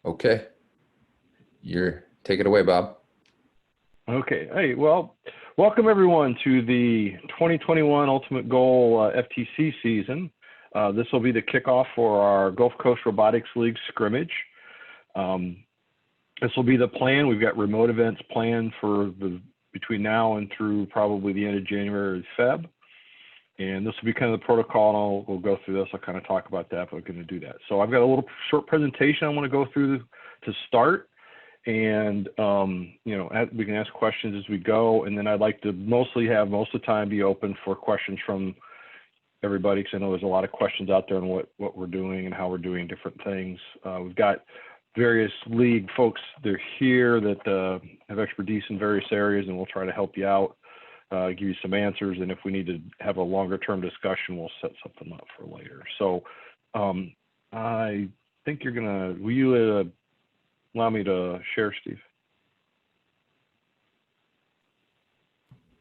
Okay, take it away, Bob. Okay. Hey, well, welcome everyone to the 2021 Ultimate Goal FTC season. This will be the kickoff for our Gulf Coast Robotics League Scrimmage. This will be the plan. We've got remote events planned for between now and through probably the end of January or Feb. And this will be kind of the protocol, and we'll go through this. I'll kind of talk about that, but we're going to do that. So I've got a little short presentation I want to go through to start. And, we can ask questions as we go. And then I'd like to mostly have most of the time be open for questions from everybody, because I know there's a lot of questions out there on what we're doing and how we're doing different things. We've got various league folks that are here that have expertise in various areas, and we'll try to help you out, give you some answers. And if we need to have a longer term discussion, we'll set something up for later. So I think will you allow me to share, Steve?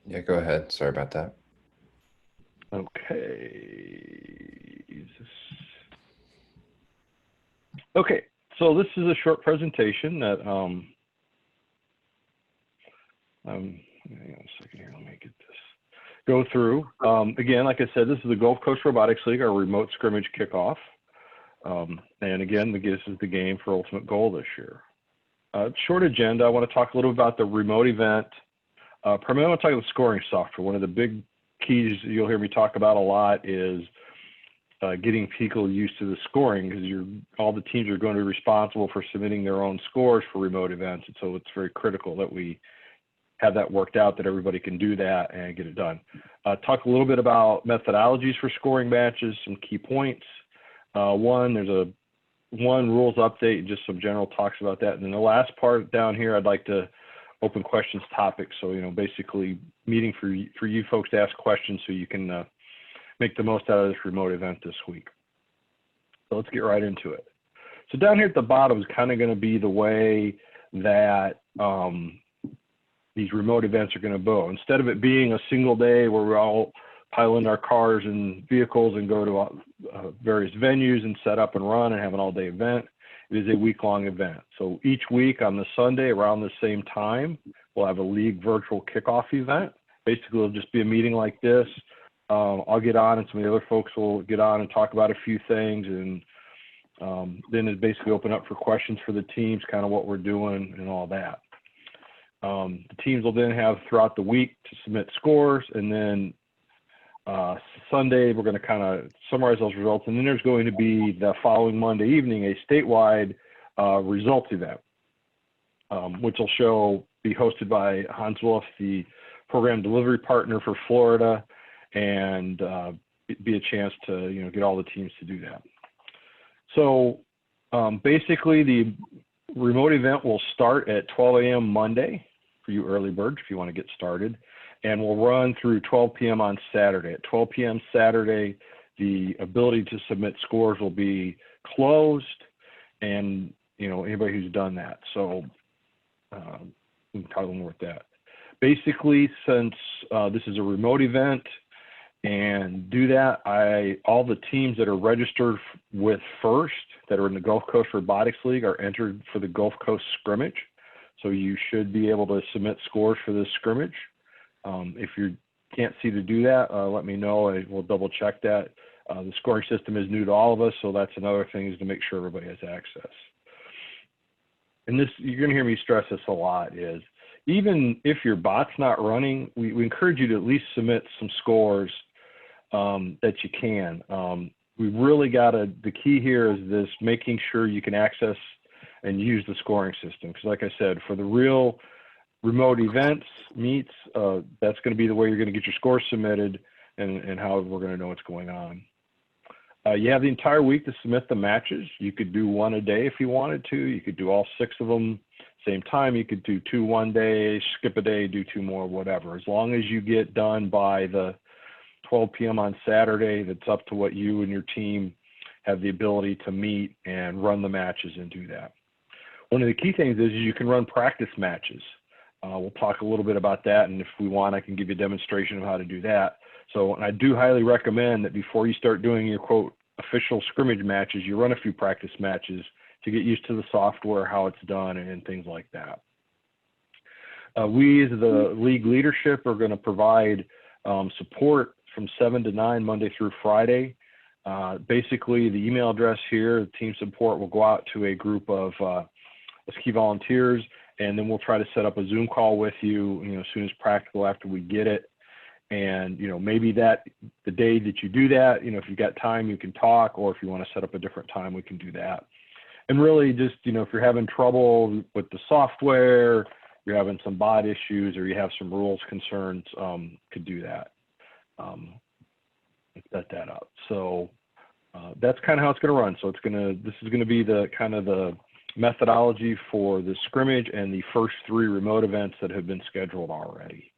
Yeah, go ahead. Sorry about that. Okay. Okay, so this is a short presentation that, hang on a second here, let me get this, go through. Again, like I said, this is the Gulf Coast Robotics League, our remote scrimmage kickoff. And again, this is the game for Ultimate Goal this year. Short agenda, I want to talk a little about the remote event. Primarily I want to talk about the scoring software. One of the big keys you'll hear me talk about a lot is getting people used to the scoring, because all the teams are going to be responsible for submitting their own scores for remote events. And so it's very critical that we have that worked out, that everybody can do that and get it done. Talk a little bit about methodologies for scoring matches, some key points. There's one rules update, just some general talks about that. And then the last part down here, I'd like to open questions topics. So, basically meeting for you folks to ask questions so you can make the most out of this remote event this week. So let's get right into it. So down here at the bottom is kind of going to be the way that these remote events are going to go. Instead of it being a single day where we all pile in our cars and vehicles and go to various venues and set up and run and have an all-day event, it is a week-long event. So each week on the Sunday around the same time, we'll have a league virtual kickoff event. Basically, it'll just be a meeting like this. I'll get on, and some of the other folks will get on and talk about a few things, and then it basically open up for questions for the teams, kind of what we're doing and all that. The teams will then have throughout the week to submit scores, and then Sunday, we're going to kind of summarize those results, and then there's going to be the following Monday evening a statewide results event, which will be hosted by Hans Wolf, the program delivery partner for Florida, and be a chance to get all the teams to do that. So basically, the remote event will start at 12 a.m. Monday for you early birds if you want to get started, and we'll run through 12 p.m. on Saturday. At 12 p.m. Saturday, the ability to submit scores will be closed, and anybody who's done that. So we can talk more with that. Basically, since this is a remote event, and do that, all the teams that are registered with FIRST that are in the Gulf Coast Robotics League are entered for the Gulf Coast Scrimmage. So you should be able to submit scores for this scrimmage. If you can't see to do that, let me know. We'll double check that. The scoring system is new to all of us, so that's another thing, is to make sure everybody has access. And this, you're going to hear me stress this a lot, is even if your bot's not running, we encourage you to at least submit some scores that you can. We really the key here is this, making sure you can access and use the scoring system. Because like I said, for the real remote events, meets, that's going to be the way you're going to get your scores submitted, and how we're going to know what's going on. You have the entire week to submit the matches. You could do one a day if you wanted to. You could do all 6 of them same time. You could do 2 one day, skip a day, do 2 more, whatever. As long as you get done by the 12 p.m. on Saturday, that's up to what you and your team have the ability to meet and run the matches and do that. One of the key things is you can run practice matches. We'll talk a little bit about that, and if we want, I can give you a demonstration of how to do that. So, and I do highly recommend that before you start doing your quote official scrimmage matches, you run a few practice matches to get used to the software, how it's done, and things like that. We, as the league leadership, are going to provide support from 7 to 9 Monday through Friday. Basically, the email address here, the team support, will go out to a group of key volunteers, and then we'll try to set up a Zoom call with you, as soon as practical after we get it. And, maybe the day that you do that, if you've got time, you can talk, or if you want to set up a different time, we can do that. And really just, if you're having trouble with the software, you're having some bot issues, or you have some rules concerns, could do that. Set that up. So that's kind of how it's going to run. So this is going to be the kind of the methodology for the scrimmage and the first 3 remote events that have been scheduled already.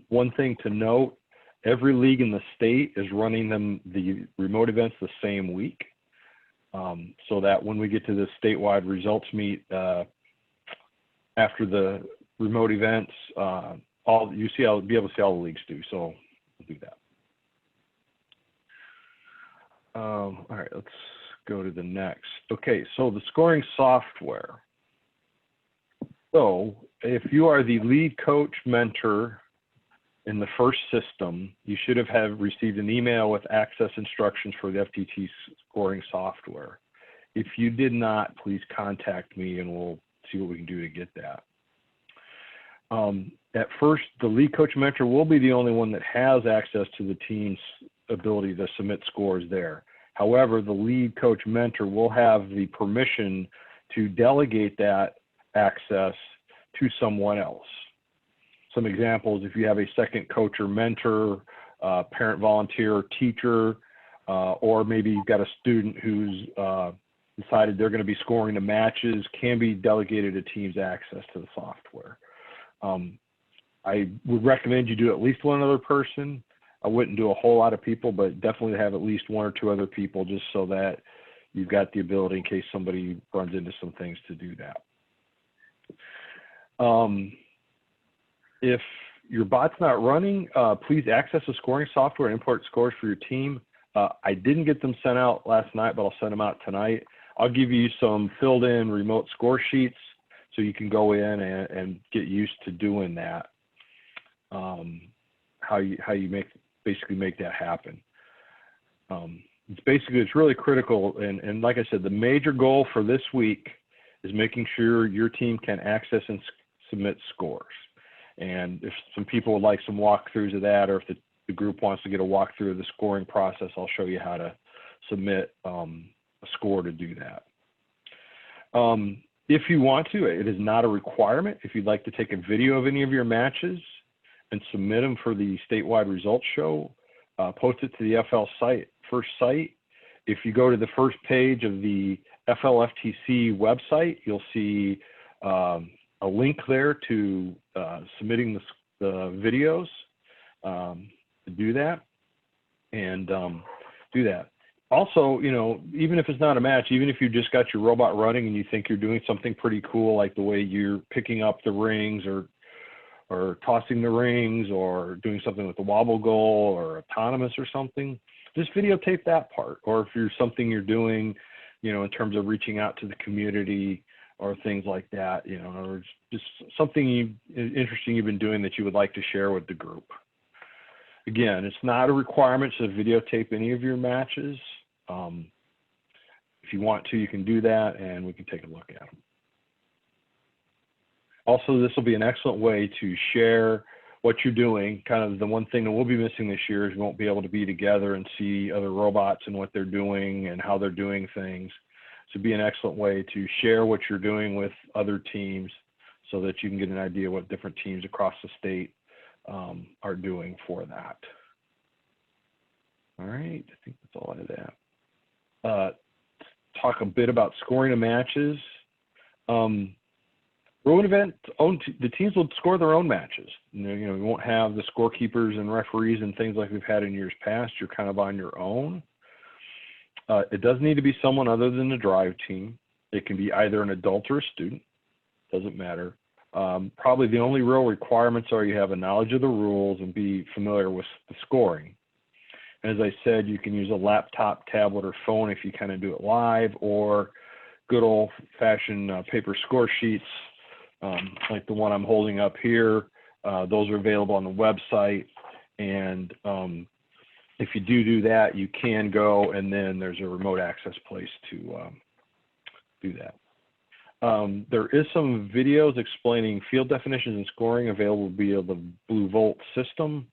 One thing to note, every league in the state is running the remote events the same week, so that when we get to the statewide results meet after the remote events, you'll be able to see all the leagues do. So we'll do that. All right, let's go to the next. Okay, so the scoring software. So if you are the lead coach mentor in the first system, you should have received an email with access instructions for the FTC scoring software. If you did not, please contact me and we'll see what we can do to get that. At first, the lead coach mentor will be the only one that has access to the team's ability to submit scores there. However, the lead coach mentor will have the permission to delegate that access to someone else. Some examples: if you have a second coach or mentor, parent, volunteer, or teacher, or maybe you've got a student who's decided they're going to be scoring the matches, can be delegated a team's access to the software. I would recommend you do at least one other person. I wouldn't do a whole lot of people, but definitely have at least 1 or 2 other people, just so that you've got the ability in case somebody runs into some things to do that. If your bot's not running, please access the scoring software and import scores for your team. I didn't get them sent out last night, but I'll send them out tonight. I'll give you some filled in remote score sheets so you can go in and get used to doing that. How you basically make that happen. It's really critical. And like I said, the major goal for this week is making sure your team can access and submit scores. And if some people would like some walkthroughs of that, or if the group wants to get a walkthrough of the scoring process, I'll show you how to submit a score to do that. If you want to, it is not a requirement. If you'd like to take a video of any of your matches and submit them for the statewide results show, post it to the FL site, first site. If you go to the first page of the FLFTC website, you'll see a link there to submitting the videos to do that, and do that. Also, even if it's not a match, even if you just got your robot running and you think you're doing something pretty cool, like the way you're picking up the rings or tossing the rings, or doing something with the wobble goal or autonomous or something, just videotape that part. Or if you're something you're doing, in terms of reaching out to the community or things like that, or just something interesting you've been doing that you would like to share with the group. Again, it's not a requirement to videotape any of your matches. If you want to, you can do that, and we can take a look at them. Also, this will be an excellent way to share what you're doing. Kind of the one thing that we'll be missing this year is we won't be able to be together and see other robots and what they're doing and how they're doing things. So it'd be an excellent way to share what you're doing with other teams so that you can get an idea what different teams across the state are doing for that. All right, I think that's all I had to talk a bit about scoring the matches. Remote event, the teams will score their own matches. We won't have the scorekeepers and referees and things like we've had in years past. You're kind of on your own. It does need to be someone other than the drive team. It can be either an adult or a student. Doesn't matter. Probably the only real requirements are you have a knowledge of the rules and be familiar with the scoring. As I said, you can use a laptop, tablet, or phone if you kind of do it live, or good old-fashioned paper score sheets, like the one I'm holding up here. Those are available on the website. And if you do that, you can go, and then there's a remote access place to do that. There is some videos explaining field definitions and scoring available via the Blue Volt system.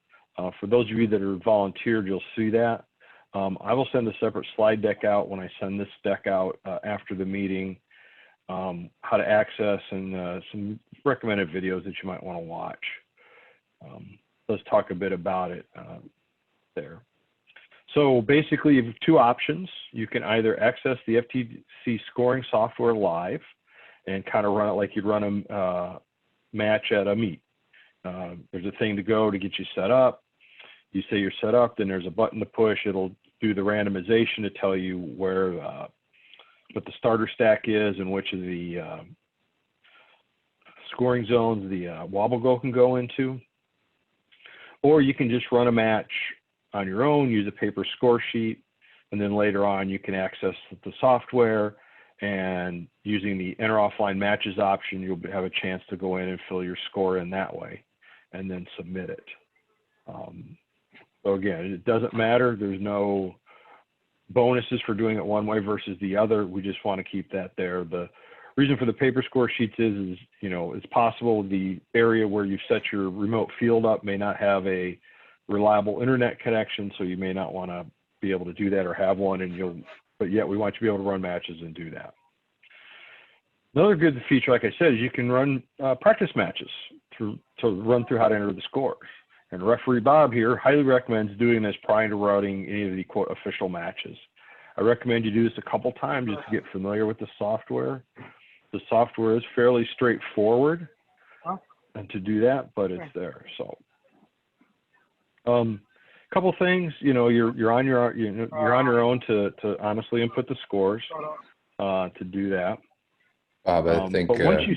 For those of you that are volunteered, you'll see that. I will send a separate slide deck out when I send this deck out after the meeting, how to access and some recommended videos that you might want to watch. Let's talk a bit about it there. So basically, you have two options. You can either access the FTC scoring software live and kind of run it like you'd run a match at a meet. There's a thing to go to get you set up. You say you're set up, then there's a button to push. It'll do the randomization to tell you where what the starter stack is and which of the scoring zones the wobble goal can go into. Or you can just run a match on your own, use a paper score sheet, and then later on you can access the software, and using the enter offline matches option, you'll have a chance to go in and fill your score in that way and then submit it. So again, it doesn't matter. There's no bonuses for doing it one way versus the other. We just want to keep that there. The reason for the paper score sheets is you know, it's possible the area where you set your remote field up may not have a reliable internet connection, so you may not want to be able to do that or have one, and but yet we want you to be able to run matches and do that. Another good feature, like I said, is you can run practice matches to run through how to enter the scores. And referee Bob here highly recommends doing this prior to running any of the quote official matches. I recommend you do this a couple times just to get familiar with the software. The software is fairly straightforward and to do that, but it's there. So, couple things, you know, you're on your own to honestly input the scores to do that. Bob, I think. But once you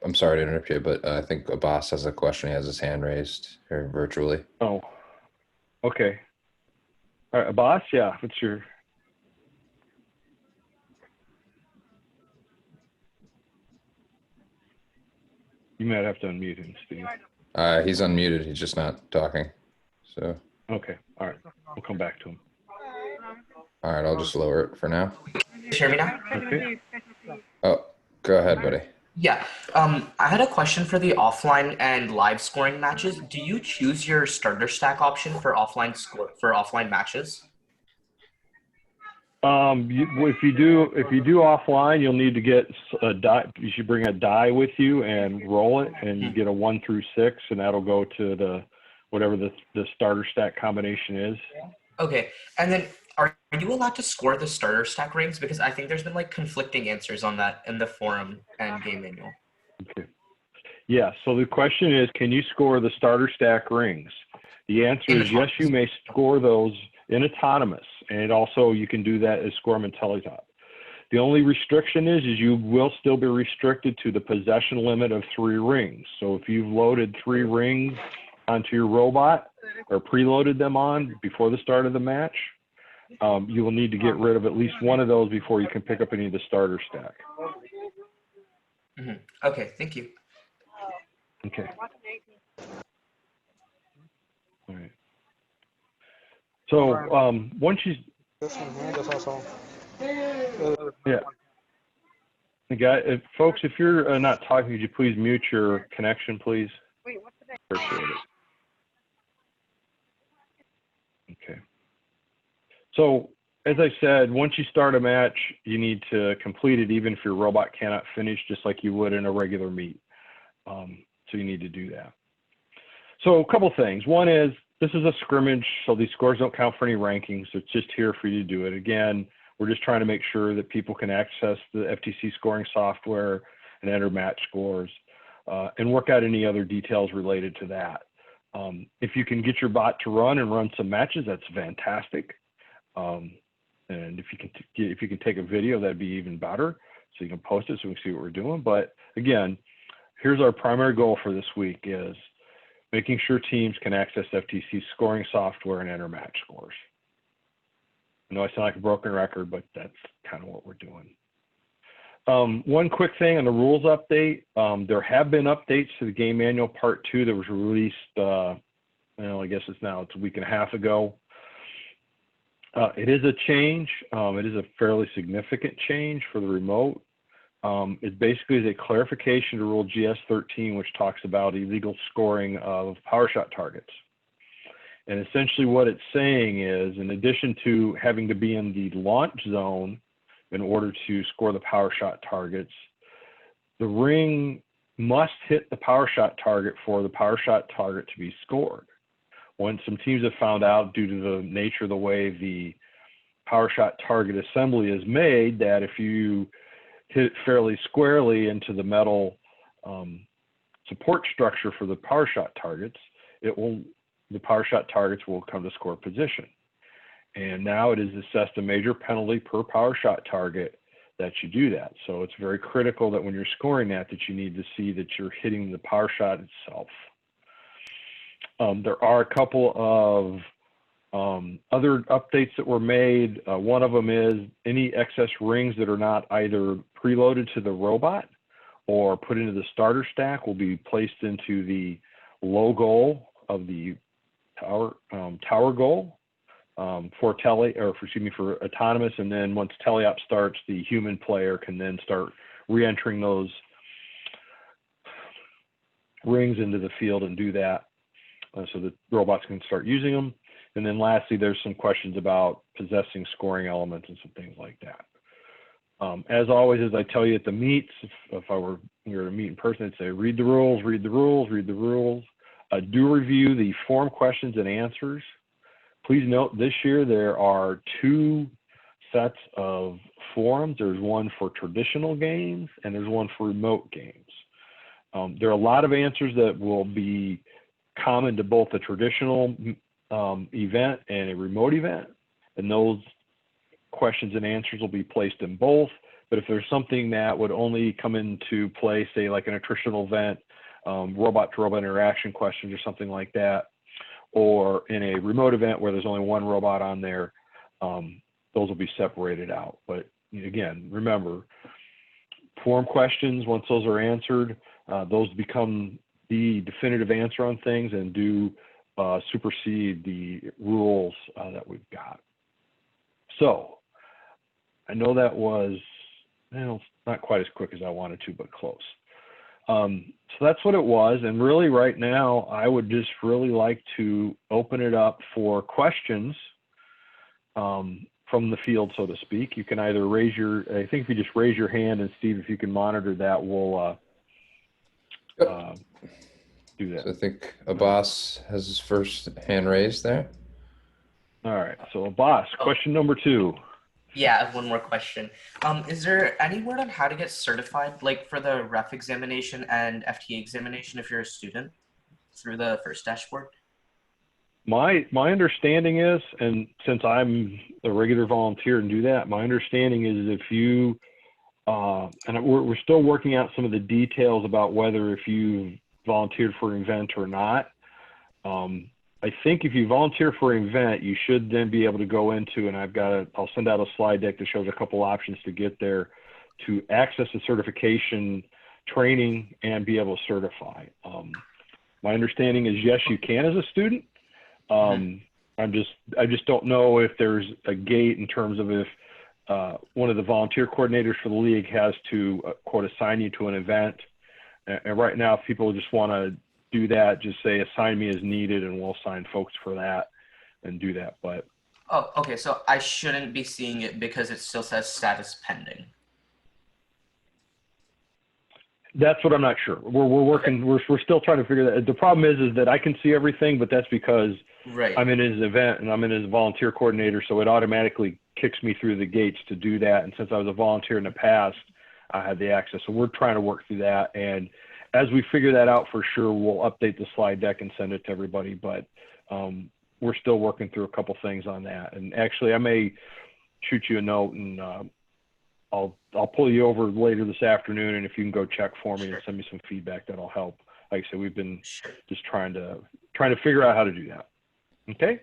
I'm sorry to interrupt you, but I think Abbas has a question. He has his hand raised here virtually. Oh, okay. All right, Abbas, yeah, what's your? You might have to unmute him, Steve. He's unmuted. He's just not talking. So. Okay. All right. We'll come back to him. All right. I'll just lower it for now. Can you hear me now? Okay. Oh, go ahead, buddy. Yeah. I had a question for the offline and live scoring matches. Do you choose your starter stack option for offline matches? If you do offline, you'll need to get a die. You should bring a die with you and roll it, and you get a 1 through 6, and that'll go to the whatever the starter stack combination is. Okay. And then are you allowed to score the starter stack rings? Because I think there's been like conflicting answers on that in the forum and game manual. Okay. Yeah. So the question is, can you score the starter stack rings? The answer is yes, you may score those in autonomous, and also you can do that as score IntelliTop. The only restriction is you will still be restricted to the possession limit of 3 rings. So if you've loaded 3 rings onto your robot or preloaded them on before the start of the match, you will need to get rid of at least one of those before you can pick up any of the starter stack. Mm-hmm. Okay, thank you. Okay. All right. So once you, yeah. Folks, if you're not talking, could you please mute your connection, please? Appreciate it. Okay. So as I said, once you start a match, you need to complete it even if your robot cannot finish, just like you would in a regular meet. So you need to do that. So a couple things. One is, this is a scrimmage, so these scores don't count for any rankings. It's just here for you to do it. Again, we're just trying to make sure that people can access the FTC scoring software and enter match scores and work out any other details related to that. If you can get your bot to run and run some matches, that's fantastic. And if you can take a video, that'd be even better. So you can post it so we can see what we're doing. But again, here's our primary goal for this week is making sure teams can access FTC scoring software and enter match scores. I know I sound like a broken record, but that's kind of what we're doing. One quick thing on the rules update. There have been updates to the game manual part 2 that was released, I guess it's a week and a half ago. It is a change. It is a fairly significant change for the remote. It basically is a clarification to Rule GS13, which talks about illegal scoring of power shot targets. And essentially what it's saying is, in addition to having to be in the launch zone in order to score the power shot targets, the ring must hit the power shot target for the power shot target to be scored. When some teams have found out, due to the nature of the way the power shot target assembly is made, that if you hit it fairly squarely into the metal support structure for the power shot targets, the power shot targets will come to score position. And now it is assessed a major penalty per power shot target that you do that. So it's very critical that when you're scoring that you need to see that you're hitting the power shot itself. There are a couple of other updates that were made. One of them is any excess rings that are not either preloaded to the robot or put into the starter stack will be placed into the low goal of the tower goal for autonomous. And then once teleop starts, the human player can then start re-entering those rings into the field and do that so that robots can start using them. And then lastly, there's some questions about possessing scoring elements and some things like that. As always, as I tell you at the meets, if I were here to meet in person, I'd say read the rules, read the rules, read the rules. Do review the form questions and answers. Please note this year there are 2 sets of forums. There's one for traditional games and there's one for remote games. There are a lot of answers that will be common to both a traditional event and a remote event, and those questions and answers will be placed in both. But if there's something that would only come into play, say like in a traditional event, robot to robot interaction questions or something like that, or in a remote event where there's only one robot on there, those will be separated out. But again, remember, form questions, once those are answered, those become the definitive answer on things and do supersede the rules that we've got. So I know that was not quite as quick as I wanted to, but close. So that's what it was. And really right now, I would just really like to open it up for questions from the field, so to speak. You can either I think if you just raise your hand, and Steve, if you can monitor that, we'll do that. So I think Abbas has his first hand raised there. All right, so Abbas, question number 2. Yeah, I have one more question. Is there any word on how to get certified, like for the ref examination and FTA examination if you're a student through the first dashboard? My understanding is, and since I'm a regular volunteer and do that, my understanding is if you, and we're still working out some of the details about whether if you volunteered for an event or not. I think if you volunteer for an event, you should then be able to go into, and I'll send out a slide deck that shows a couple options to get there to access the certification training and be able to certify. My understanding is yes, you can as a student. I just don't know if there's a gate in terms of if one of the volunteer coordinators for the league has to quote assign you to an event. And right now, if people just want to do that, just say assign me as needed, and we'll assign folks for that and do that. But oh, okay, so I shouldn't be seeing it because it still says status pending. That's what I'm not sure. We're working. Okay. We're still trying to figure that. The problem is that I can see everything, but that's because I'm in his event and I'm in his volunteer coordinator, so it automatically kicks me through the gates to do that. And since I was a volunteer in the past, I had the access. So we're trying to work through that. And as we figure that out for sure, we'll update the slide deck and send it to everybody. But we're still working through a couple things on that. And actually, I may shoot you a note and I'll pull you over later this afternoon. And if you can go check for me and send me some feedback, that'll help. Like I said, we've been just trying to figure out how to do that. Okay.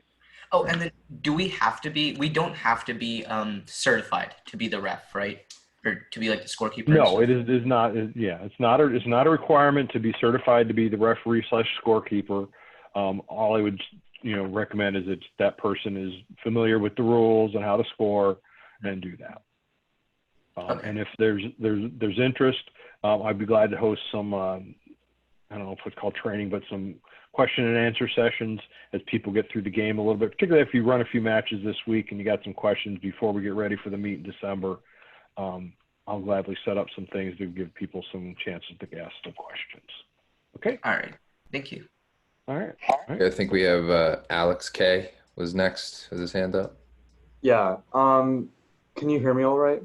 Oh, and then we don't have to be certified to be the ref, right? or to be like the scorekeeper? No, it is not. Yeah, it's not a requirement to be certified to be the referee / scorekeeper. All I would recommend is that person is familiar with the rules and how to score, and do that. Okay. And if there's interest, I'd be glad to host some. I don't know if it's called training, but some question and answer sessions as people get through the game a little bit. Particularly if you run a few matches this week and you got some questions before we get ready for the meet in December. I'll gladly set up some things to give people some chances to ask some questions. Okay. All right. Thank you. All right. Okay, I think we have Alex K was next with his hand up. Yeah. Can you hear me all right?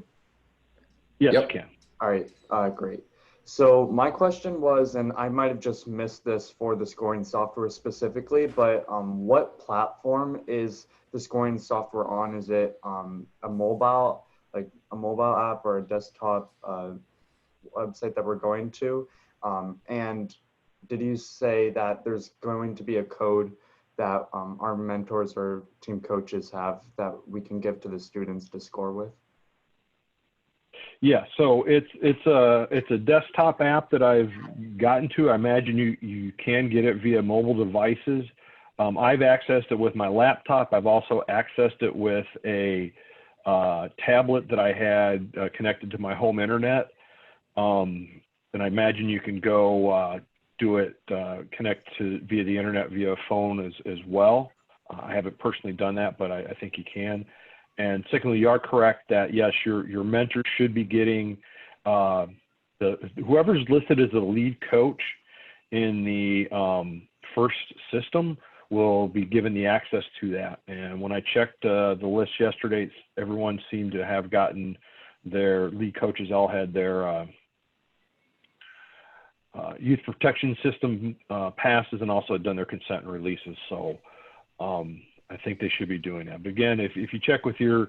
Yes, Yep. Ken. All right. Great. So my question was, and I might have just missed this for the scoring software specifically, but what platform is the scoring software on? Is it a mobile app or a desktop website that we're going to? And did you say that there's going to be a code that our mentors or team coaches have that we can give to the students to score with? Yeah, so it's a desktop app that I've gotten to. I imagine you can get it via mobile devices. I've accessed it with my laptop. I've also accessed it with a tablet that I had connected to my home internet. And I imagine you can go do it, connect to via the internet via phone as well. I haven't personally done that, but I think you can. And secondly, you are correct that yes, your mentor should be getting whoever's listed as a lead coach in the first system will be given the access to that. And when I checked the list yesterday, everyone seemed to have gotten their lead coaches all had their youth protection system passes and also done their consent and releases. So I think they should be doing that. But again, if you check with your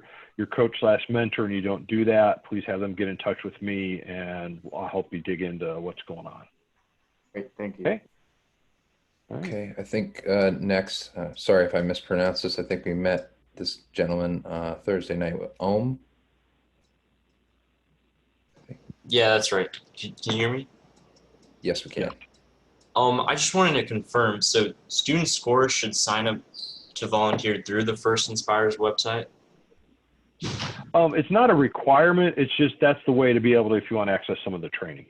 coach / mentor and you don't do that, please have them get in touch with me and I'll help you dig into what's going on. Great, thank you. Okay. All right. Okay, I think next, sorry if I mispronounced this, I think we met this gentleman Thursday night with Ohm. Yeah, that's right. Can you hear me? Yes, we can. I just wanted to confirm, so student scorers should sign up to volunteer through the First Inspires website? It's not a requirement. It's just that's the way to be able to, if you want to access some of the training.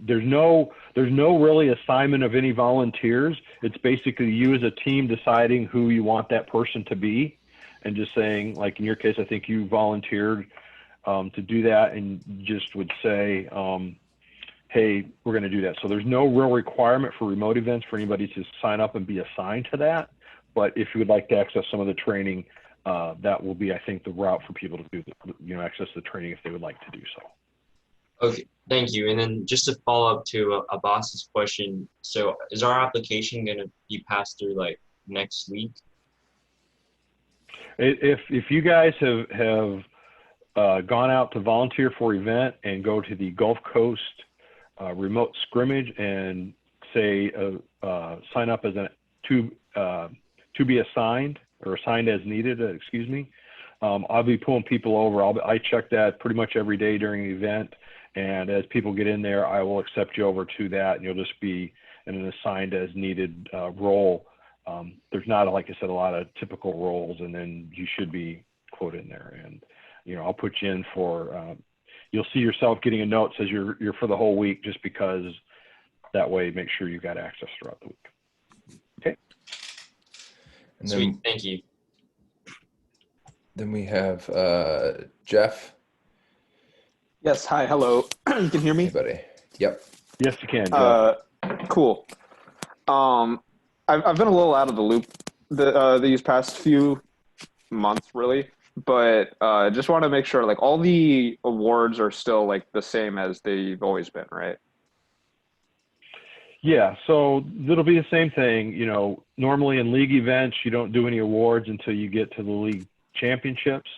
There's no really assignment of any volunteers. It's basically you as a team deciding who you want that person to be, and just saying, like in your case, I think you volunteered to do that, and just would say, hey, we're going to do that. So there's no real requirement for remote events for anybody to sign up and be assigned to that. But if you would like to access some of the training, that will be, I think, the route for people to do, access the training if they would like to do so. Okay, thank you. And then just to follow up to a boss's question, so is our application going to be passed through like next week? If you guys have gone out to volunteer for event and go to the Gulf Coast remote scrimmage and say sign up as to be assigned or assigned as needed, excuse me. I'll be pulling people over. I check that pretty much every day during the event. And as people get in there, I will accept you over to that, and you'll just be in an assigned as needed role. There's not, like I said, a lot of typical roles, and then you should be quote in there. And, I'll put you in for, you'll see yourself getting a note that says you're for the whole week, just because that way, make sure you've got access throughout the week. Okay. And Sweet, thank you. Then we have Jeff. Yes, hi, hello. You can hear me? Hey, buddy. Yep. Yes, you can. Jeff. Cool. I've been a little out of the loop these past few months, really, but just want to make sure, like, all the awards are still like the same as they've always been, right? Yeah, so it'll be the same thing. Normally in league events, you don't do any awards until you get to the league championships.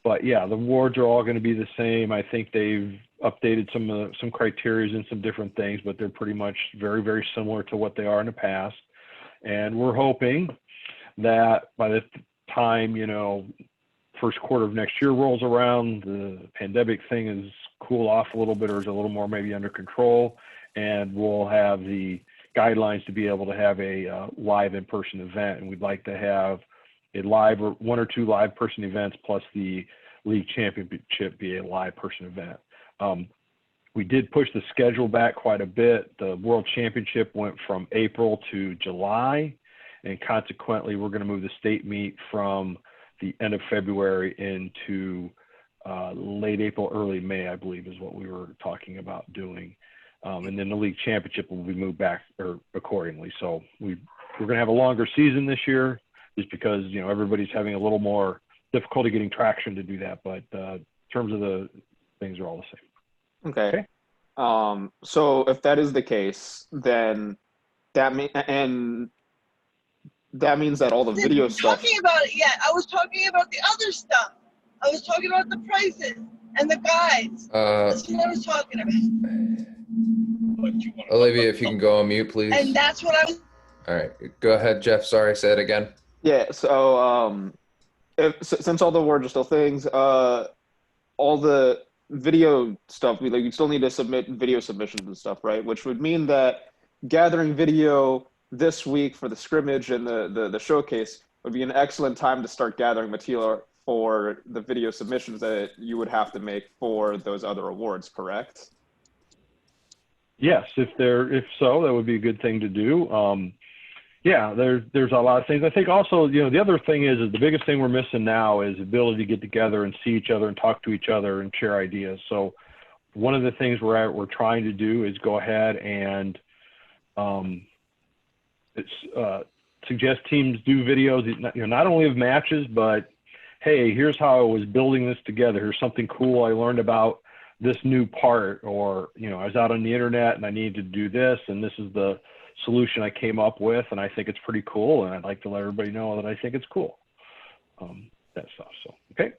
But yeah, the awards are all going to be the same. I think they've updated some criteria and some different things, but they're pretty much very, very similar to what they are in the past. And we're hoping that by the time, first quarter of next year rolls around, the pandemic thing is cool off a little bit or is a little more maybe under control, and we'll have the guidelines to be able to have a live in-person event. And we'd like to have a live or 1 or 2 live person events plus the league championship be a live person event. We did push the schedule back quite a bit. The World Championship went from April to July, and consequently, we're going to move the state meet from the end of February into late April, early May, I believe is what we were talking about doing. And then the league championship will be moved back accordingly. So we're going to have a longer season this year just because, you know, everybody's having a little more difficulty getting traction to do that. But in terms of the things are all the same. Okay. So if that is the case, then that means that all the video stuff. Talking about it yet? I was talking about the other stuff. I was talking about the prices and the guides. That's what I was talking about. Olivia, if you can go on mute, please. And that's what I was. All right, go ahead, Jeff. Sorry, say it again. Yeah. So since all the words are still things, all the video stuff, we still need to submit video submissions and stuff, right? Which would mean that gathering video this week for the scrimmage and the showcase would be an excellent time to start gathering material for the video submissions that you would have to make for those other awards, correct? Yes, if so, that would be a good thing to do. Yeah, there's a lot of things. I think also, you know, the other thing is the biggest thing we're missing now is the ability to get together and see each other and talk to each other and share ideas. So one of the things we're trying to do is go ahead and suggest teams do videos, you know, not only of matches, but hey, here's how I was building this together. Here's something cool I learned about this new part, or, you know, I was out on the internet and I needed to do this, and this is the solution I came up with, and I think it's pretty cool, and I'd like to let everybody know that I think it's cool. That stuff. So, okay.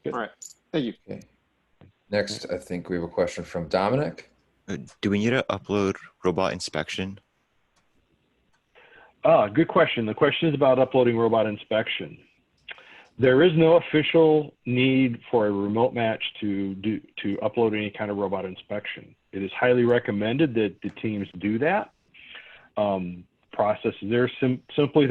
Good. All right. Thank you. Okay. Next, I think we have a question from Dominic. Do we need to upload robot inspection? Good question. The question is about uploading robot inspection. There is no official need for a remote match to upload any kind of robot inspection. It is highly recommended that the teams do that. Process there simply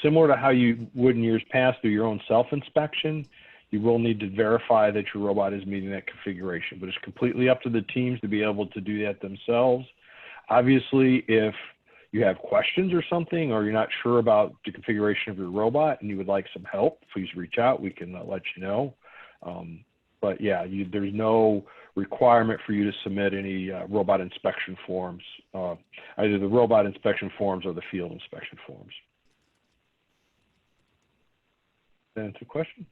similar to how you would in years past do your own self-inspection. You will need to verify that your robot is meeting that configuration, but it's completely up to the teams to be able to do that themselves. Obviously, if you have questions or something, or you're not sure about the configuration of your robot and you would like some help, please reach out. We can let you know. But yeah, there's no requirement for you to submit any robot inspection forms, either the robot inspection forms or the field inspection forms. That answer the question?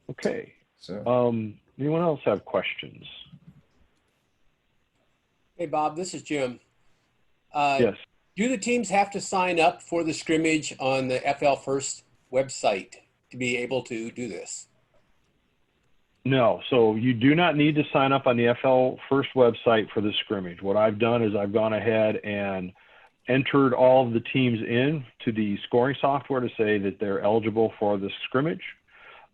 Okay. So, Anyone else have questions? Hey, Bob, this is Jim. Yes. Do the teams have to sign up for the scrimmage on the FL First website to be able to do this? No, so you do not need to sign up on the FL First website for the scrimmage. What I've done is I've gone ahead and entered all of the teams in to the scoring software to say that they're eligible for the scrimmage.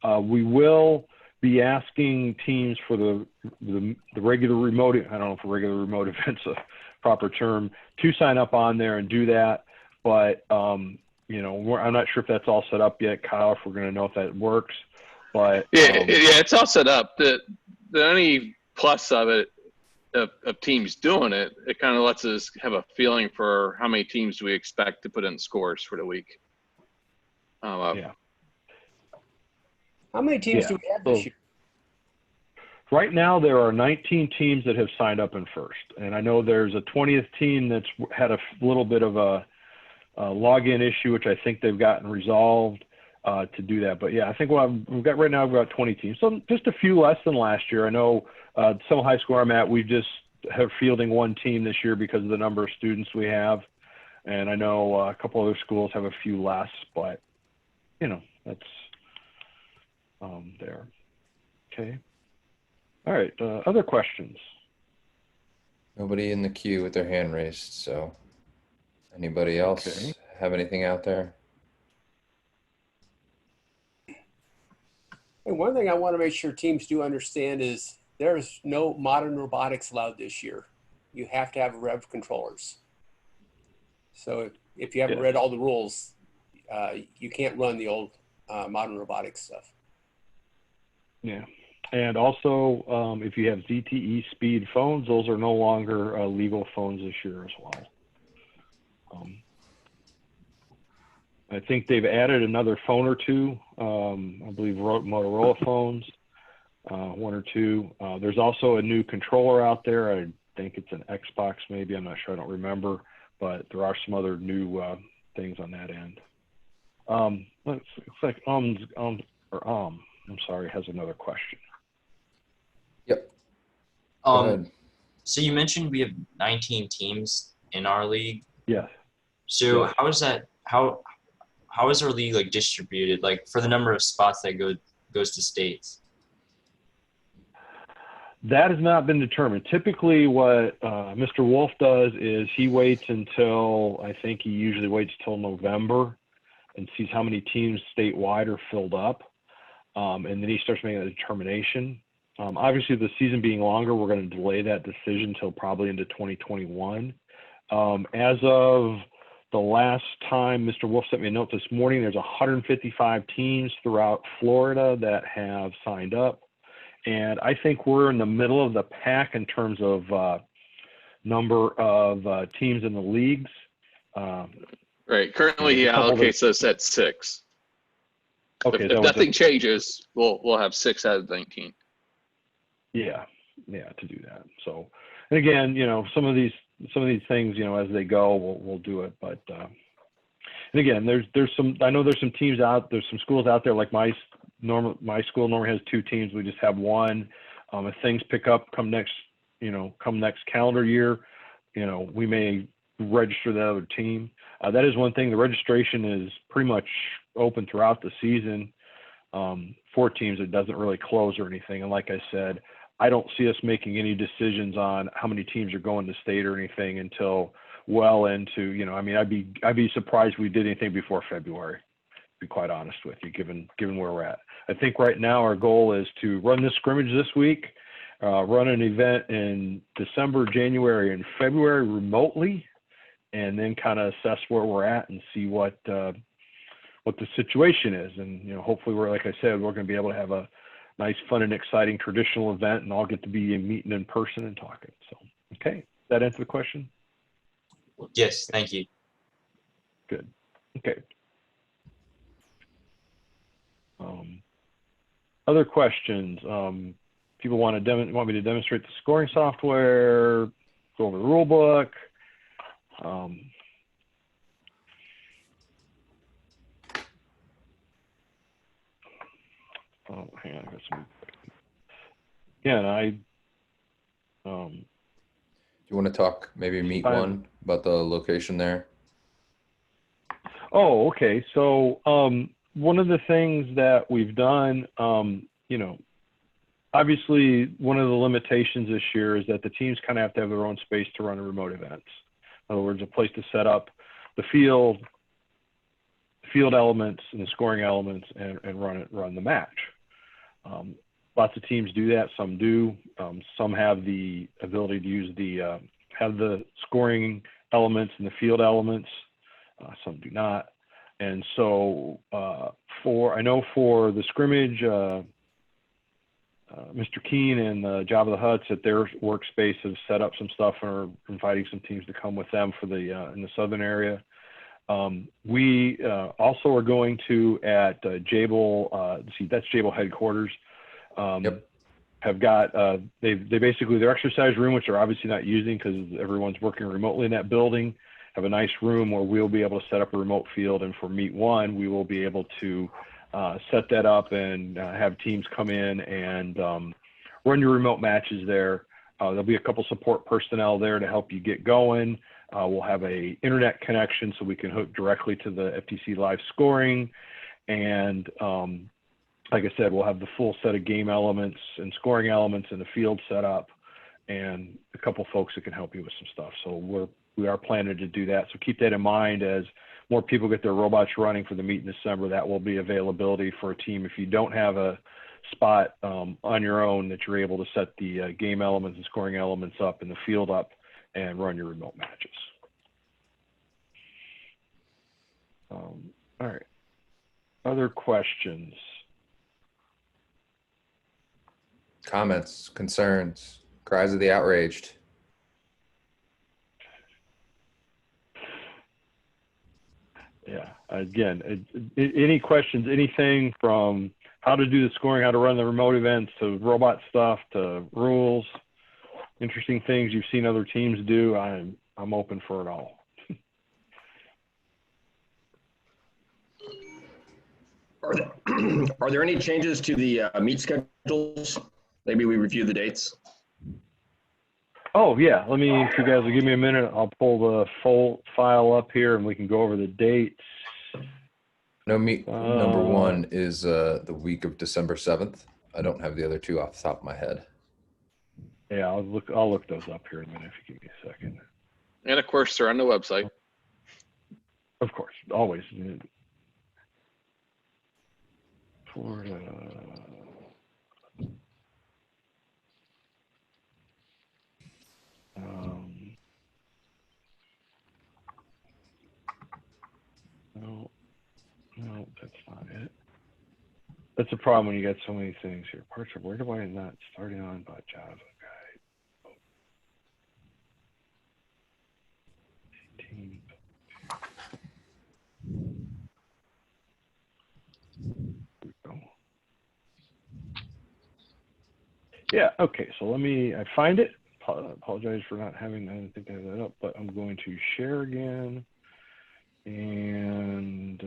We will be asking teams for the regular remote, I don't know if regular remote event's a proper term, to sign up on there and do that. But, you know, I'm not sure if that's all set up yet, Kyle, if we're going to know if that works. But yeah, it's all set up. The only plus of it, of teams doing it, it kind of lets us have a feeling for how many teams we expect to put in scores for the week. Yeah. How many teams do we have this year? Right now, there are 19 teams that have signed up in first. And I know there's a 20th team that's had a little bit of a login issue, which I think they've gotten resolved to do that. But yeah, I think we've got right now, we've got 20 teams. So just a few less than last year. I know some high school I'm at, we just have fielding one team this year because of the number of students we have. And I know a couple other schools have a few less, but you know, that's there. Okay. All right. Other questions? nobody in the queue with their hand raised. So anybody else have anything out there? And one thing I want to make sure teams do understand is there's no modern robotics allowed this year. You have to have rev controllers. So if you haven't read all the rules, you can't run the old modern robotics stuff. Yeah. And also, if you have ZTE speed phones, those are no longer legal phones this year as well. I think they've added another phone or two. I believe Motorola phones, one or two. There's also a new controller out there. I think it's an Xbox maybe. I'm not sure. I don't remember. But there are some other new things on that end. Looks like I'm sorry, has another question. Yep. Go ahead. So you mentioned we have 19 teams in our league. Yes. So how is that? How is our league like distributed? Like for the number of spots that goes to states? That has not been determined. Typically what Mr. Wolf does is he waits until, I think he usually waits till November and sees how many teams statewide are filled up. And then he starts making a determination. Obviously, the season being longer, we're going to delay that decision until probably into 2021. As of the last time Mr. Wolf sent me a note this morning, there's 155 teams throughout Florida that have signed up. And I think we're in the middle of the pack in terms of number of teams in the leagues. Right. Currently, he allocates us at 6. Okay. If nothing changes, we'll have 6 out of 19. Yeah, to do that. So, and again, some of these things, as they go, we'll do it. But and again, I know there's some teams out, there's some schools out there like my school normally has 2 teams. We just have 1. If things pick up come next calendar year, we may register the other team. That is one thing. The registration is pretty much open throughout the season. 4 teams, it doesn't really close or anything. And like I said, I don't see us making any decisions on how many teams are going to state or anything until well into, I'd be surprised if we did anything before February, to be quite honest with you, given where we're at. I think right now our goal is to run this scrimmage this week, run an event in December, January, and February remotely, and then kind of assess where we're at and see what the situation is. And, hopefully like I said, we're going to be able to have a nice, fun, and exciting traditional event, and all get to be meeting in person and talking. So, okay. Does that answer the question? Yes, thank you. Good. Okay. Other questions? People want me to demonstrate the scoring software, go over the rule book. Hang on, I got some. Yeah, and do you want to talk maybe meet 1 about the location there? Oh, okay. So one of the things that we've done, obviously one of the limitations this year is that the teams kind of have to have their own space to run remote events. In other words, a place to set up the field elements and the scoring elements and run the match. Lots of teams do that. Some do. Some have the ability to use have the scoring elements and the field elements. Some do not. And so I know for the scrimmage, Mr. Keene and Jabba the Hutts at their workspace have set up some stuff and are inviting some teams to come with them for in the southern area. We also are going to at Jable, that's Jable headquarters. Yep. Have got they basically their exercise room, which they're obviously not using because everyone's working remotely in that building, have a nice room where we'll be able to set up a remote field, and for meet 1 we will be able to set that up and have teams come in and run your remote matches there. There'll be a couple support personnel there to help you get going. We'll have a internet connection so we can hook directly to the FTC live scoring, and like I said, we'll have the full set of game elements and scoring elements in the field set up, and a couple folks that can help you with some stuff. So we are planning to do that. So keep that in mind as more people get their robots running for the meet in December. That will be availability for a team. If you don't have a spot on your own that you're able to set the game elements and scoring elements up and the field up and run your remote matches. All right. Other questions? Comments, concerns, cries of the outraged. Yeah, again, any questions, anything from how to do the scoring, how to run the remote events, to robot stuff, to rules, interesting things you've seen other teams do, I'm open for it all. Are there any changes to the meet schedules? Maybe we review the dates. Oh yeah, if you guys will give me a minute, I'll pull the full file up here and we can go over the dates. No, number one is the week of December 7th. I don't have the other two off the top of my head. Yeah, I'll look those up here in a minute if you give me a second. And of course, they're on the website. Of course, always. Florida. No, that's not it. That's a problem when you get so many things here. Parts of where do I not starting on by Java guide? 18. There we go. Yeah, okay, so I find it. Apologize for not having, I didn't think I had that up, but I'm going to share again. And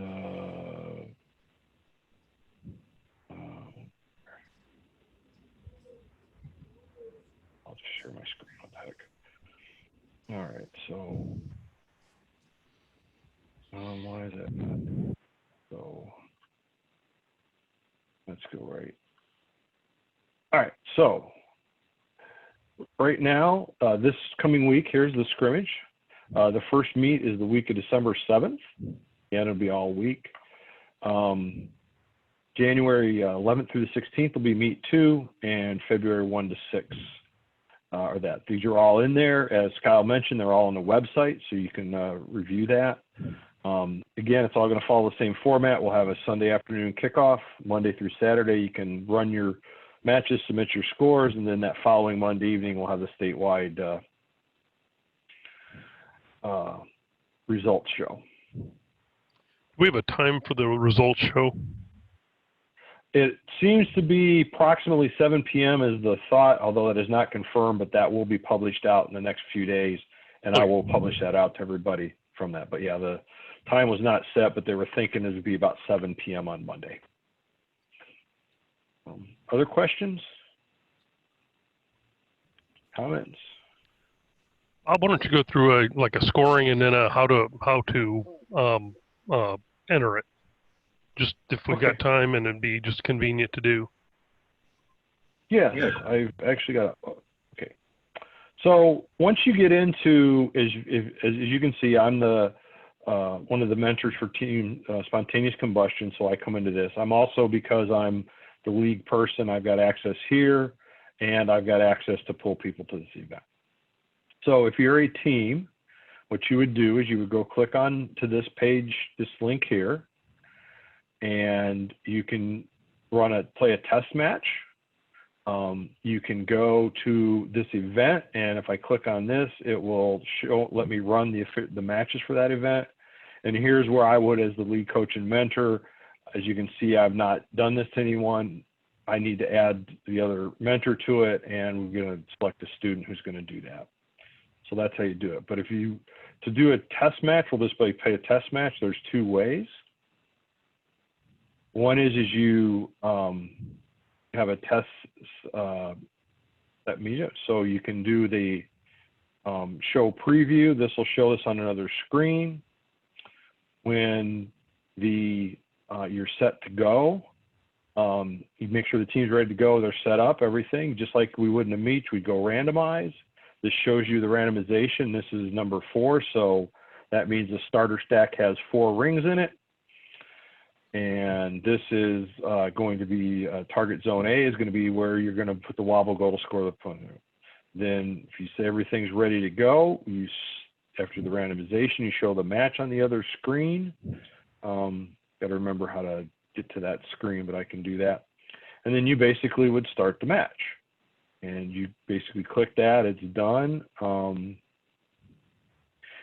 I'll just share my screen. What the heck? All right, so why is that not? So let's go right. All right, so right now, this coming week, here's the scrimmage. The first meet is the week of December 7th. Yeah, it'll be all week. January 11th through the 16th will be meet 2, and February 1 to 6 are that. These are all in there. As Kyle mentioned, they're all on the website, so you can review that. Again, it's all going to follow the same format. We'll have a Sunday afternoon kickoff. Monday through Saturday, you can run your matches, submit your scores, and then that following Monday evening, we'll have the statewide results show. Do we have a time for the results show? It seems to be approximately 7 p.m. is the thought, although it is not confirmed, but that will be published out in the next few days, and I will publish that out to everybody from that. But yeah, the time was not set, but they were thinking it would be about 7 p.m. on Monday. Other questions? Comments? Why don't you go through a scoring and then how to enter it? Just if we've got time and it'd be just convenient to do. Yeah, I've actually got. Okay, so once you get into, as you can see, I'm the one of the mentors for Team Spontaneous Combustion. So I come into this. I'm also, because I'm the league person, I've got access here, and I've got access to pull people to this event. So if you're a team, what you would do is you would go click on to this page, this link here, and you can play a test match. You can go to this event, and if I click on this, it will let me run the matches for that event. And here's where I would, as the lead coach and mentor, as you can see, I've not done this to anyone. I need to add the other mentor to it, and we're going to select a student who's going to do that. So that's how you do it. But to do a test match, we'll just play a test match. There's two ways. One is you have a test that meetup. So you can do the show preview. This will show this on another screen. When you're set to go, you make sure the team's ready to go. They're set up, everything. Just like we would in a meet, we'd go randomize. This shows you the randomization. This is number 4. So that means the starter stack has 4 rings in it. And this is going to be target zone A is going to be where you're going to put the wobble goal to score the point. Then if you say everything's ready to go, after the randomization, you show the match on the other screen. Got to remember how to get to that screen, but I can do that. And then you basically would start the match. And you basically click that, it's done. And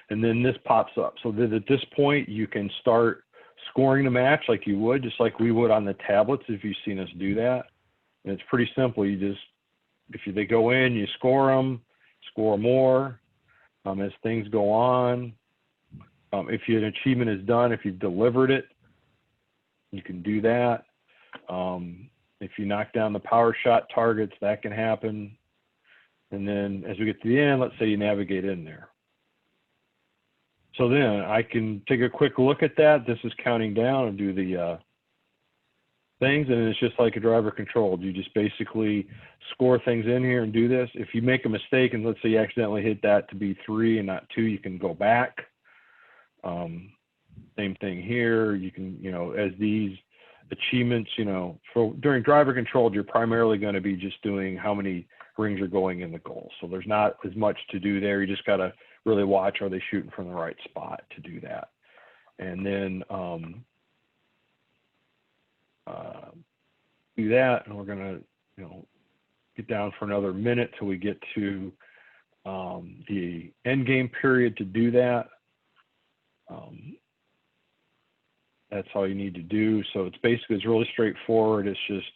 then this pops up. So that at this point, you can start scoring the match like you would, just like we would on the tablets if you've seen us do that. And it's pretty simple. You just, they go in, you score them, score more as things go on. If an achievement is done, if you've delivered it, you can do that. If you knock down the power shot targets, that can happen. And then as we get to the end, let's say you navigate in there. So then I can take a quick look at that. This is counting down and do the things, and it's just like a driver controlled. You just basically score things in here and do this. If you make a mistake and let's say you accidentally hit that to be 3 and not 2, you can go back. Same thing here. You can, as these achievements, during driver controlled, you're primarily going to be just doing how many rings are going in the goal. So there's not as much to do there. You just got to really watch, are they shooting from the right spot to do that. And then do that, and we're going to, get down for another minute till we get to the end game period to do that. That's all you need to do. So it's basically, it's really straightforward. It's just,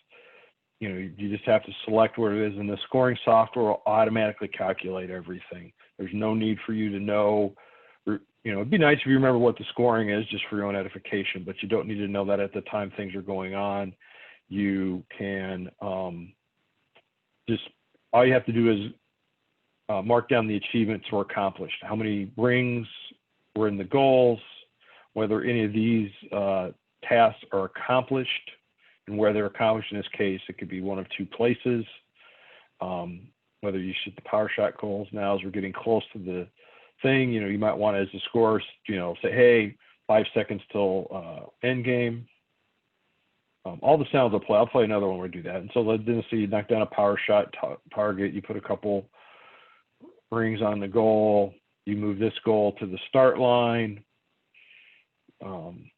you just have to select what it is, and the scoring software will automatically calculate everything. There's no need for you to know, it'd be nice if you remember what the scoring is just for your own edification, but you don't need to know that at the time things are going on. You can all you have to do is mark down the achievements were accomplished, how many rings were in the goals, whether any of these tasks are accomplished, and where they're accomplished in this case, it could be one of 2 places. Whether you shoot the power shot goals now as we're getting close to the thing, you might want to, as the scorers, say, hey, 5 seconds till end game. All the sounds will play. I'll play another one where we do that. And so let's see, you knock down a power shot target, you put a couple rings on the goal, you move this goal to the start line.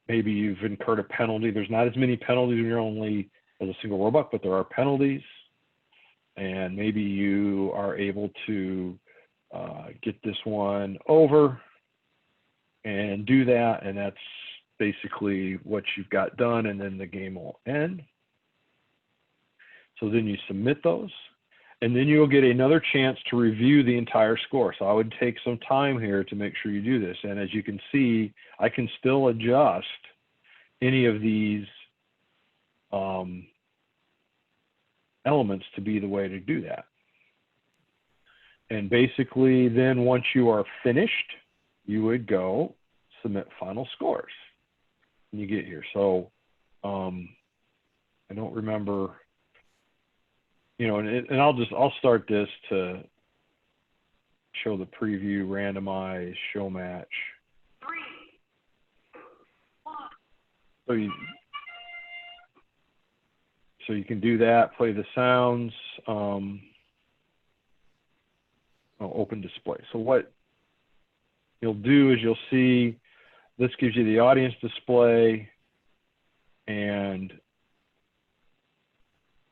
Maybe you've incurred a penalty. There's not as many penalties when you're only as a single robot, but there are penalties. And maybe you are able to get this one over and do that. And that's basically what you've got done. And then the game will end. So then you submit those. And then you'll get another chance to review the entire score. So I would take some time here to make sure you do this. And as you can see, I can still adjust any of these elements to be the way to do that. And basically then once you are finished, you would go submit final scores. And you get here. So I don't remember, and I'll start this to show the preview, randomize, show match. 3, 1. So you can do that, play the sounds, open display. So what you'll do is you'll see this gives you the audience display and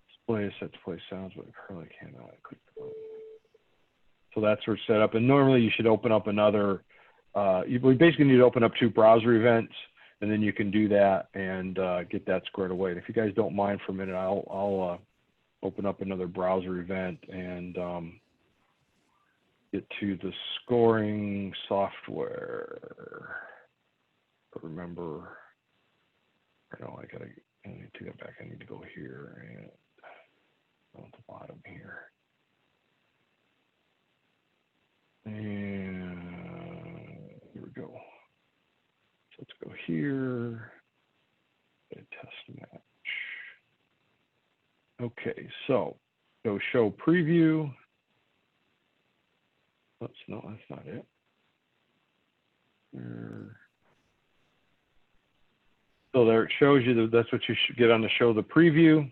display is set to play sounds, but currently cannot click the button. So that's where it's set up. And normally you should open up another, we basically need to open up 2 browser events, and then you can do that and get that squared away. And if you guys don't mind for a minute, I'll open up another browser event and get to the scoring software. But remember, I need to go back. I need to go here and go at the bottom here. And here we go. So let's go here. Test match. Okay, so go show preview. That's not it. So there it shows you that that's what you should get on the show, the preview,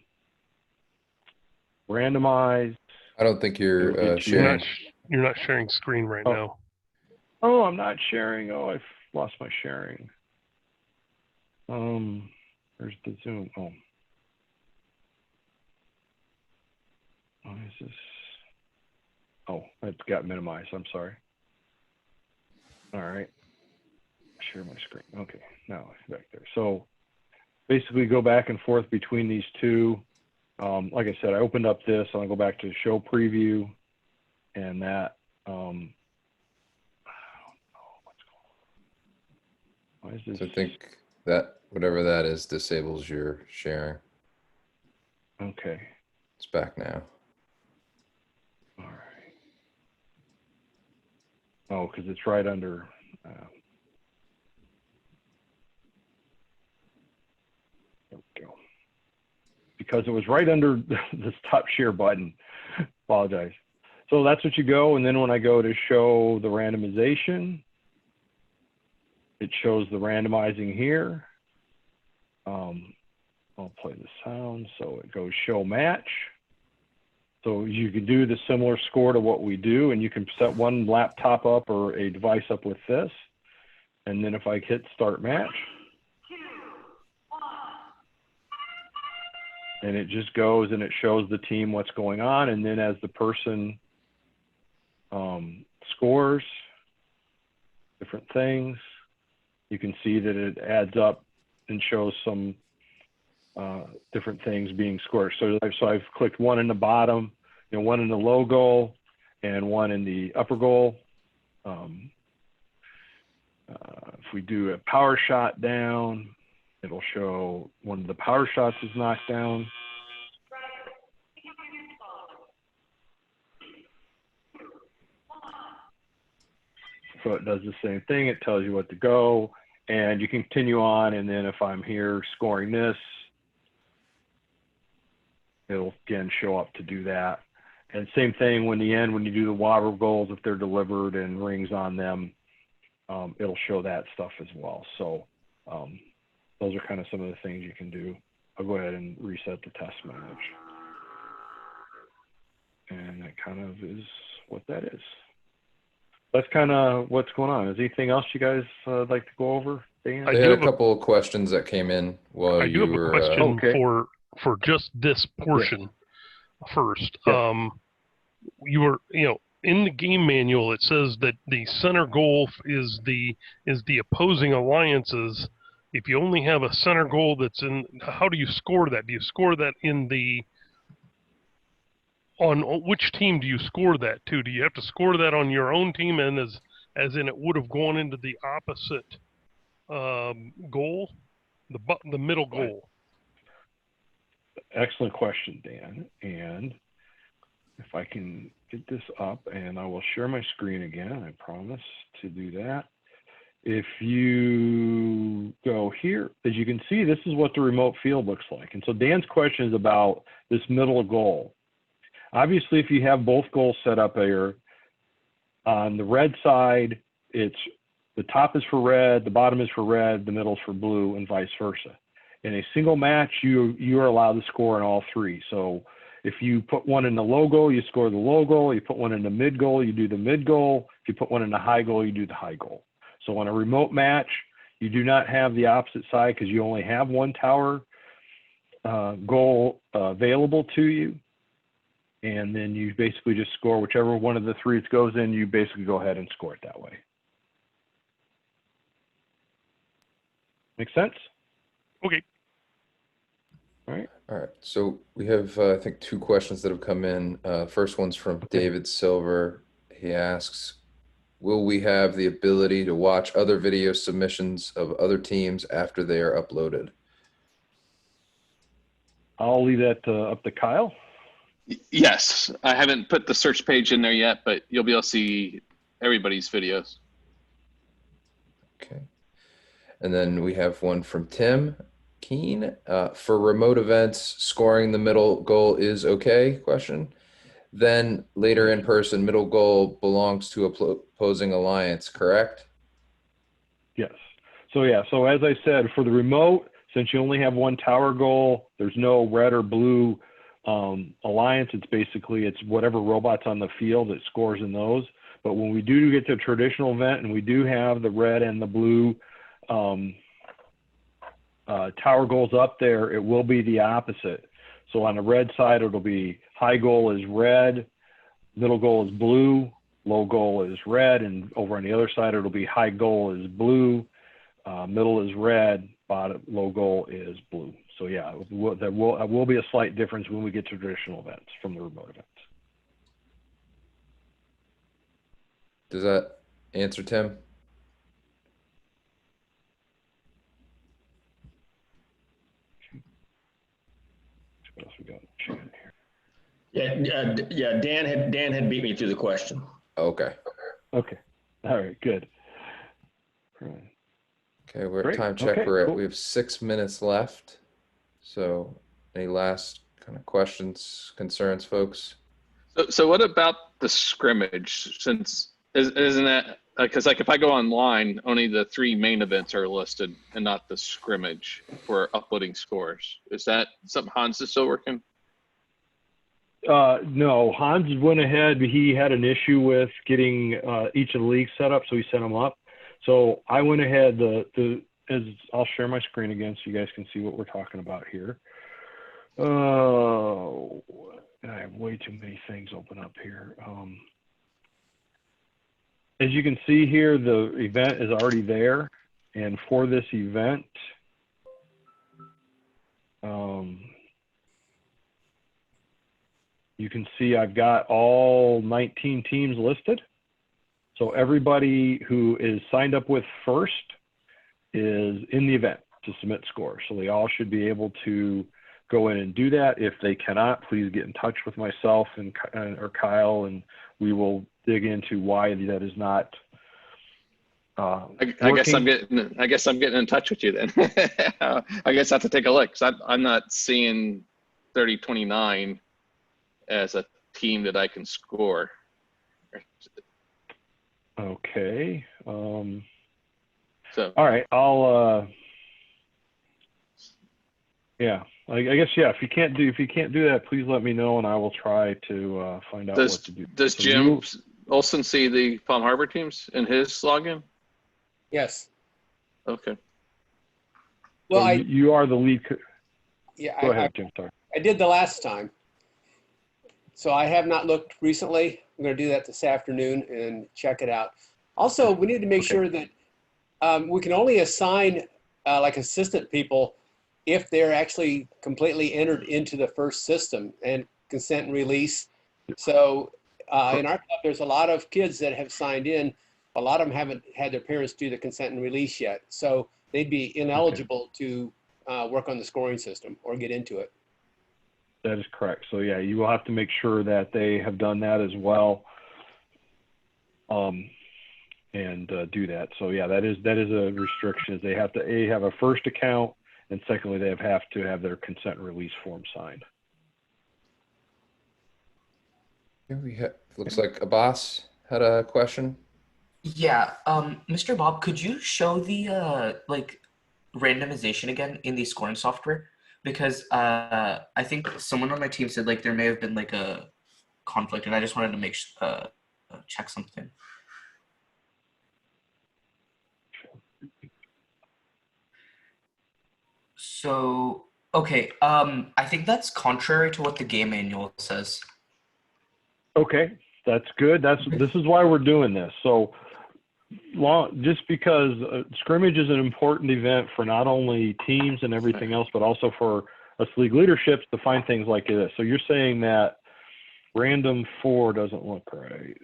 randomize. I don't think you're sharing. You're not sharing screen right now. Oh, I'm not sharing. Oh, I've lost my sharing. Where's the Zoom? Oh. Why is this? Oh, it got minimized. I'm sorry. All right. Share my screen. Okay, now it's back there. So basically go back and forth between these two. Like I said, I opened up this, and I'll go back to show preview, and that. I don't know what's going on. Why is this? So I think that whatever that is disables your sharing. Okay. It's back now. All right. Oh, because it's right under. There we go. Because it was right under this top share button. Apologize. So that's what you go, and then when I go to show the randomization, it shows the randomizing here. I'll play the sound. So it goes show match. So you can do the similar score to what we do, and you can set one laptop up or a device up with this. And then if I hit start match, and it just goes and it shows the team what's going on. And then as the person scores different things, you can see that it adds up and shows some different things being scored. So I've clicked one in the bottom, one in the low goal and one in the upper goal. If we do a power shot down, it'll show one of the power shots is knocked down. So it does the same thing. It tells you what to go, and you can continue on. And then if I'm here scoring this, it'll again show up to do that. And same thing when you do the water goals, if they're delivered and rings on them, it'll show that stuff as well. So those are kind of some of the things you can do. I'll go ahead and reset the test manage. And that kind of is what that is. That's kind of what's going on. Is anything else you guys like to go over, Dan? I had a couple of questions that came in while you were. I do have a question for just this portion first. Yeah. You were, in the game manual, it says that the center goal is the opposing alliances. If you only have a center goal that's in, how do you score that? Do you score that on which team do you score that to? Do you have to score that on your own team, and as in it would have gone into the opposite goal, the middle goal? Excellent question, Dan. And if I can get this up, and I will share my screen again, I promise to do that. If you go here, as you can see, this is what the remote field looks like. And so Dan's question is about this middle goal. Obviously, if you have both goals set up here, on the red side, it's the top is for red, the bottom is for red, the middle is for blue, and vice versa. In a single match, you are allowed to score in all three. So if you put one in the low goal, you score the low goal. You put one in the mid goal, you do the mid goal. If you put one in the high goal, you do the high goal. So on a remote match, you do not have the opposite side because you only have one tower goal available to you. And then you basically just score whichever one of the three it goes in, you basically go ahead and score it that way. Make sense? Okay. All right. All right. So we have, I think, two questions that have come in. First one's from David Silver. He asks, will we have the ability to watch other video submissions of other teams after they are uploaded? I'll leave that up to Kyle. Yes. I haven't put the search page in there yet, but you'll be able to see everybody's videos. Okay. And then we have one from Tim Keen. For remote events, scoring the middle goal is okay? Question. Then later in person, middle goal belongs to opposing alliance, correct? Yes. So yeah, so as I said, for the remote, since you only have one tower goal, there's no red or blue alliance. It's whatever robot's on the field that scores in those. But when we do get to a traditional event and we do have the red and the blue tower goals up there, it will be the opposite. So on the red side, it'll be high goal is red, middle goal is blue, low goal is red, and over on the other side, it'll be high goal is blue, middle is red, bottom low goal is blue. So yeah, there will be a slight difference when we get to traditional events from the remote events. Does that answer, Tim? What else we got? Here? Yeah. Dan had beat me through the question. Okay. Okay. All right. Good. Okay, we're Great. at time check. Okay, cool. We have 6 minutes left. So, any last kind of questions, concerns, folks? So what about the scrimmage? Since isn't that because like if I go online, only the 3 main events are listed and not the scrimmage for uploading scores. Is that something Hans is still working? No, Hans went ahead. He had an issue with getting each of the leagues set up, so he set them up. So I went ahead. As I'll share my screen again, so you guys can see what we're talking about here. Oh, I have way too many things open up here. As you can see here, the event is already there, and for this event, you can see I've got all 19 teams listed. So everybody who is signed up with first is in the event to submit scores. So they all should be able to go in and do that. If they cannot, please get in touch with myself or Kyle, and we will dig into why that is not I guess I'm getting in touch with you then. I guess I have to take a look because I'm not seeing 3029 as a team that I can score. Okay. So all right, I'll yeah. I guess yeah. If you can't do that, please let me know, and I will try to find out what to do. Does So Jim Olson see the Palm Harbor teams in his login? Yes. Okay. Well, so you are the lead. Yeah. Go ahead, Jim. Sorry. I did the last time. So I have not looked recently. I'm going to do that this afternoon and check it out. Also, we need to make sure that we can only assign like assistant people if they're actually completely entered into the first system and consent and release. So in our club, there's a lot of kids that have signed in. A lot of them haven't had their parents do the consent and release yet. So they'd be ineligible to work on the scoring system or get into it. That is correct. So yeah, you will have to make sure that they have done that as well, and do that. So yeah, that is a restriction. Is they have to have a first account, and secondly, they have to have their consent and release form signed. Yeah, looks like Abbas had a question. Yeah, Mr. Bob, could you show the like randomization again in the scoring software? Because I think someone on my team said like there may have been like a conflict, and I just wanted to check something. So okay, I think that's contrary to what the game manual says. Okay, that's good. This is why we're doing this. So just because scrimmage is an important event for not only teams and everything else, but also for us league leaderships to find things like this. So you're saying that random 4 doesn't look right.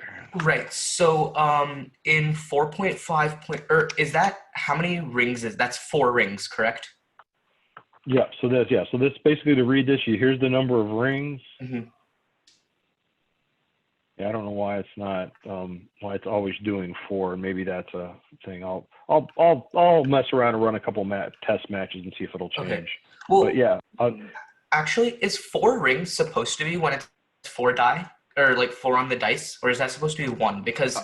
Right. So in 4.5 or is that how many rings is that's 4 rings, correct? Yeah. So so this basically, to read this, here's the number of rings. Mm-hmm. Yeah, I don't know why it's not why it's always doing 4. Maybe that's a thing. I'll mess around and run a couple test matches and see if it'll change. Okay. Well, but yeah. Actually, is 4 rings supposed to be when it's 4 die or like 4 on the dice, or is that supposed to be 1? Because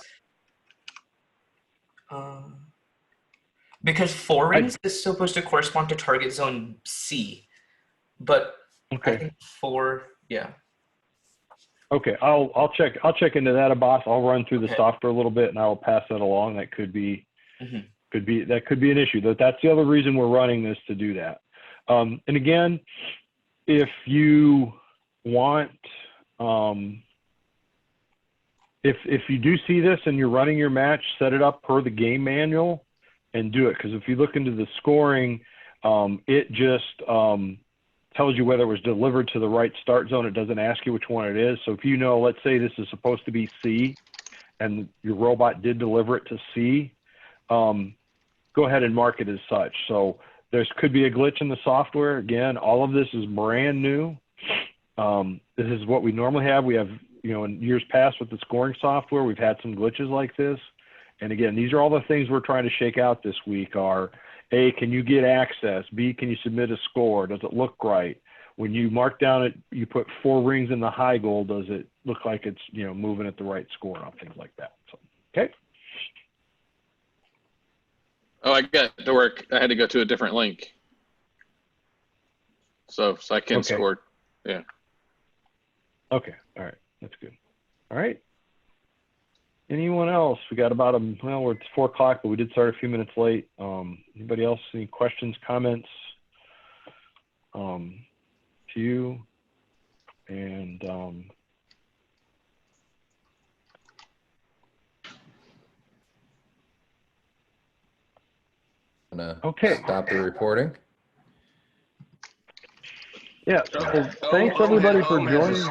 Because 4 rings is supposed to correspond to target zone C, but I think 4, yeah. Okay, I'll check into that, Abbas. I'll run through the software a little bit, and I will pass that along. That could be could be an issue. That's the other reason we're running this, to do that. And again, if you want, if you do see this and you're running your match, set it up per the game manual and do it. Because if you look into the scoring, it just tells you whether it was delivered to the right start zone. It doesn't ask you which one it is. So if you know, let's say this is supposed to be C and your robot did deliver it to C, go ahead and mark it as such. So there could be a glitch in the software. Again, all of this is brand new. This is what we normally have. We have, you know, in years past with the scoring software, we've had some glitches like this. And again, these are all the things we're trying to shake out this week are, A, can you get access? B, can you submit a score? Does it look right? When you mark down it, you put 4 rings in the high goal, does it look like it's, you know, moving at the right score and things like that? So, okay. Oh, I got to work. I had to go to a different link. So I can score. Yeah. Okay. All right. That's good. All right. Anyone else? We got about well, it's 4 o'clock, but we did start a few minutes late. Anybody else? Any questions, comments to you? And okay. Stop the recording. Yeah. So thanks everybody for joining.